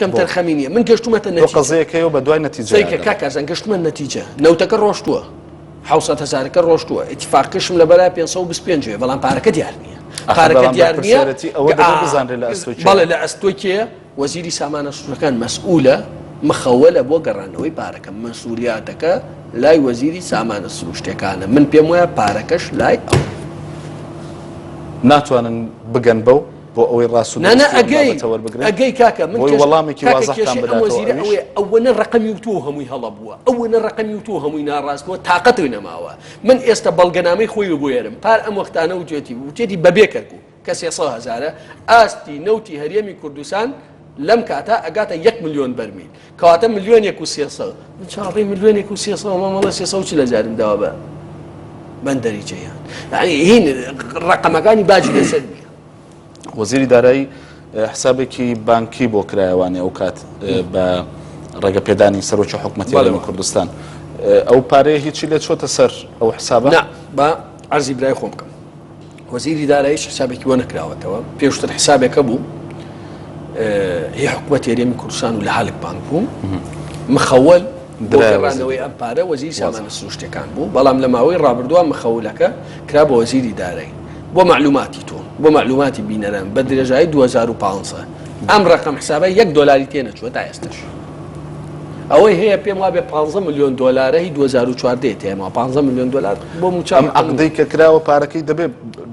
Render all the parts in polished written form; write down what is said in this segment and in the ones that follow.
کەم تەرخەمی نییە من گەشتومەتە نەتیجە قەزەیەکەوە بە دوای نەتیجە کە کاکەزان گەشتمە نەتیجە نەوتەکە ڕۆشتووە 700,000ەکە ڕۆشتووە ئیتفاقیشم لە بەلای 525 بەڵام پارەکە دیار نییە پارەکە دیار نییە بەڵێ لە ئەستۆی کێ وەزیری سامانە سوورەکان مەسئولە مخەوەلە بۆ گەڕانەوەی پارەکە مەسئولیاتەکە لای وەزیری سامانە سروشتەکانە من پێم وایە پارەکەش لای ناتوانن بگەن بەو بۆ ئەوەی ڕاست و ئەگەی کاکە من وەڵامێکی وازەحتان وەزیرە ئەوەیە ئەوەنە ڕقەمی وتووە هەمووی هەڵە بووە ئەوەنە ڕقەمی وتووە هەمووی ناڕاستەوە تااقەتەوەی نەماوە من ئێستا بەڵگەنامەی خۆی بۆێرم پار ئەم وەختانە وتێتی بەبێ کەرکوو کە 300,000 ئاستی نەوتی هەرێمی کوردستان لەم کاتا ئەگاتە 1 ملیۆن بەرمیل کەواتە 1,300,000 من چاڕی 1,300,000 مامەڵە 300 چی لە جارم داوا بە بەندەری جەیان هین ڕقەمەکانی باجی لەسەر نییە وەزیری دارایی حسابێکی بانکی بۆ کرایەوانێ ئەو کات بە ڕێگە پێدانی سەرۆکی حکوومەتی هەرێمی کوردستان ئەو پارەیە هیچی لێ چۆتە سەر ئەو حسابە بە عەرزی برای خۆم بکەم وەزیری داراییش حسابێکی وە نەکراوەتەوە پێشتر حسابێکە بوو هی حکوومەتی هەرێمی کوردستان و لە حالک بانک بوو مخەوەل بۆ گەڕانەوەی ئەم پارە وەزیری سامانە سروشتەکان بوو بەڵام لە ماوەی ڕابردووە مخەولەکە کرا بە وەزیری دارایی بۆ معلوماتی تۆ بۆ معلوماتی بینەران بە درێژایی 2015 ئەم ڕقم حسابە $1 تێنەچوە تا ئێستش ئەوەی هەیە پێم وابێ 15 ملیۆن دلاری 2014 تێما 15 ملیۆن دلار بۆ موچام عقدەی کە کراوە پارەکەی دەبێ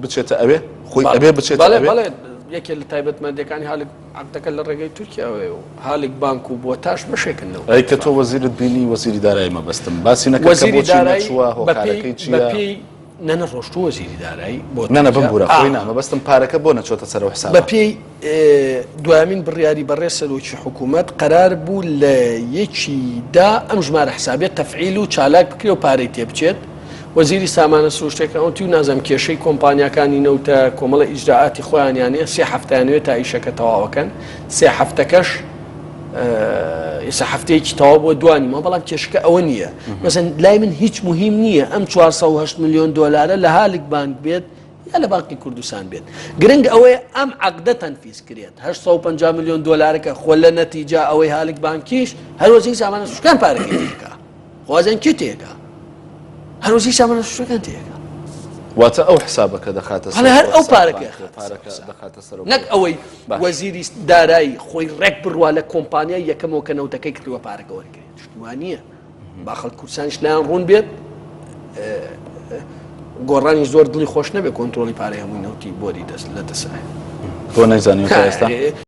بچێتە ئەوێ خۆی ئەبێ بچێت بەڵێ یەکێ لە تایبەتمەندەکانی هاالک عقدەکە لە ڕێگەی تورکیاوێ و هاالک بانک و بۆ تاش بەشێکنەوە ئەی کە تۆ وەزیرت بینی وەزیری دارایی مەبەستم باسی نەکە وەزیری دارایی هۆکارەکەی چییە نەنە ڕۆشتوو وەزیری دارایی بۆ نەنە بمبورە خۆی نامەبەستم پارەکە بۆ نەچۆتە سەرەوە حساب بە پێی دوامین بڕیاری بەڕێ سەرۆکی حکوومەت قەرار بوو لە یەکیدا ئەم ژمارە حسابێت تەفعیل و چالاک بکرێ و پارەی تێبچێت وەزیری سامانە سروشتەکەوتی و نازەم کێشەی کۆمپانیەکانی نەوتە کۆمەڵە ئیجراعاتی خۆیانیانەیە 3 هەفتانوێت تا ئیشەکە تەواوەکەن 3 هەفتەکەش ئێستا هەفتەیەکی تەواو بۆ دوانی ما بەڵام کێشەکە ئەوە نییە مەسەن لای من هیچ مهم نییە ئەم 408 ملیۆن دلار لە هاالک بانک بێت یا لە بانکی کوردستان بێت گرنگ ئەوەیە ئەم عقدە تەنفیز کرێت 850 ملیۆن دلارەکە خۆ لە نەتیجا ئەوەی هاالک بانکیش هەر وەزیری سامانە سروشتەکان پارەکەی تێکا خوازیان کێ تێکا هەر وەزیری سامانە سروشتەکان تێکا واتە ئەو حسابەکە دەخاتە سەر هەر ئەو پارەکە نەک ئەوەی وەزیری دارایی خۆی ڕێک بڕوا لە کۆمپانیای یەکەمەوە کە نەوتەکەی کردووە پارەکە وەرگێت شتوان نییە با خەڵک کوردستانیش لایەن ڕوون بێت گۆڕانی زۆر دڵی خۆش نەبێت کۆنتڕۆلی پارەی هەمووی نەوتی بۆری دەست لە دەسایە تۆ نەیزانیوە ئێستا